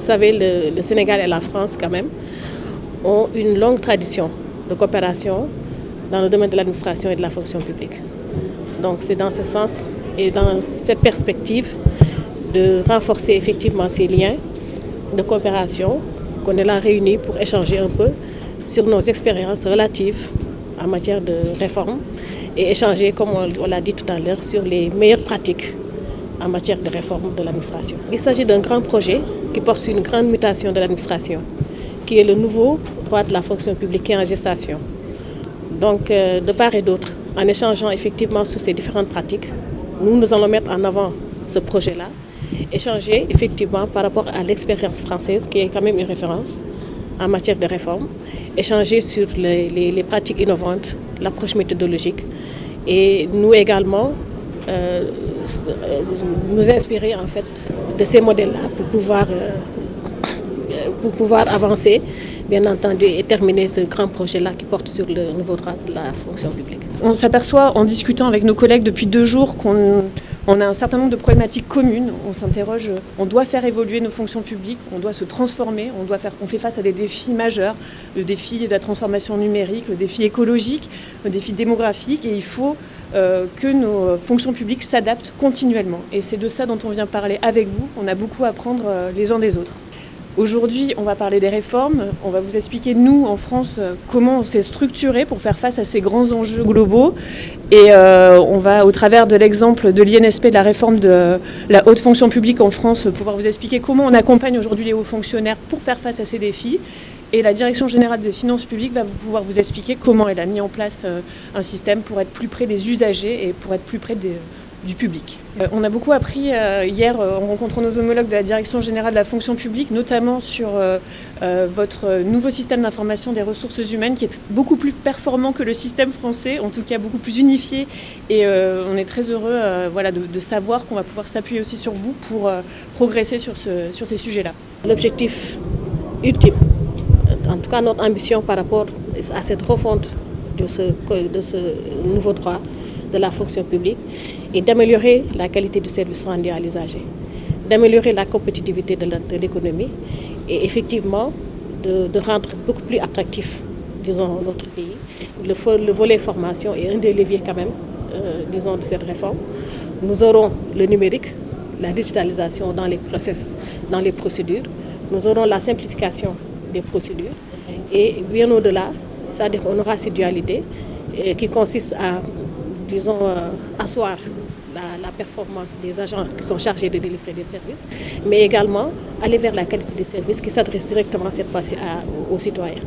Vous savez, le Sénégal et la France, quand même, ont une longue tradition de coopération dans le domaine de l'administration et de la fonction publique. Donc c'est dans ce sens et dans cette perspective de renforcer effectivement ces liens de coopération qu'on est là réunis pour échanger un peu sur nos expériences relatives en matière de réforme et échanger, comme on l'a dit tout à l'heure, sur les meilleures pratiques en matière de réforme de l'administration. Il s'agit d'un grand projet qui porte sur une grande mutation de l'administration, qui est le nouveau droit de la fonction publique qui est en gestation. Donc, de part et d'autre, en échangeant effectivement sur ces différentes pratiques, nous allons mettre en avant ce projet-là, échanger effectivement par rapport à l'expérience française, qui est quand même une référence en matière de réforme, échanger sur les pratiques innovantes, l'approche méthodologique, et nous également nous inspirer en fait de ces modèles-là pour pouvoir avancer, bien entendu, et terminer ce grand projet-là qui porte sur le nouveau droit de la fonction publique. On s'aperçoit en discutant avec nos collègues depuis 2 jours qu'on a un certain nombre de problématiques communes. On s'interroge, on doit faire évoluer nos fonctions publiques, on doit se transformer, on fait face à des défis majeurs, le défi de la transformation numérique, le défi écologique, le défi démographique, et il faut que nos fonctions publiques s'adaptent continuellement. Et c'est de ça dont on vient parler avec vous. On a beaucoup à apprendre les uns des autres. Aujourd'hui, on va parler des réformes. On va vous expliquer, nous, en France, comment on s'est structuré pour faire face à ces grands enjeux globaux. Et on va, au travers de l'exemple de l'INSP, de la réforme de la haute fonction publique en France, pouvoir vous expliquer comment on accompagne aujourd'hui les hauts fonctionnaires pour faire face à ces défis. Et la Direction générale des finances publiques va pouvoir vous expliquer comment elle a mis en place un système pour être plus près des usagers et pour être plus près du public. On a beaucoup appris hier en rencontrant nos homologues de la Direction générale de la fonction publique, notamment sur votre nouveau système d'information des ressources humaines qui est beaucoup plus performant que le système français, en tout cas beaucoup plus unifié. Et on est très heureux de savoir qu'on va pouvoir s'appuyer aussi sur vous pour progresser sur ces sujets-là. L'objectif ultime, en tout cas notre ambition par rapport à cette refonte de ce nouveau droit de la fonction publique, et d'améliorer la qualité du service rendu à l'usager, d'améliorer la compétitivité de l'économie et effectivement de rendre beaucoup plus attractif, disons, notre pays. Le volet formation est un des leviers quand même, disons, de cette réforme. Nous aurons le numérique, la digitalisation dans les process, dans les procédures. Nous aurons la simplification des procédures et bien au-delà, c'est-à-dire on aura cette dualité qui consiste à, disons, asseoir la performance des agents qui sont chargés de délivrer des services, mais également aller vers la qualité des services qui s'adresse directement cette fois-ci aux citoyens.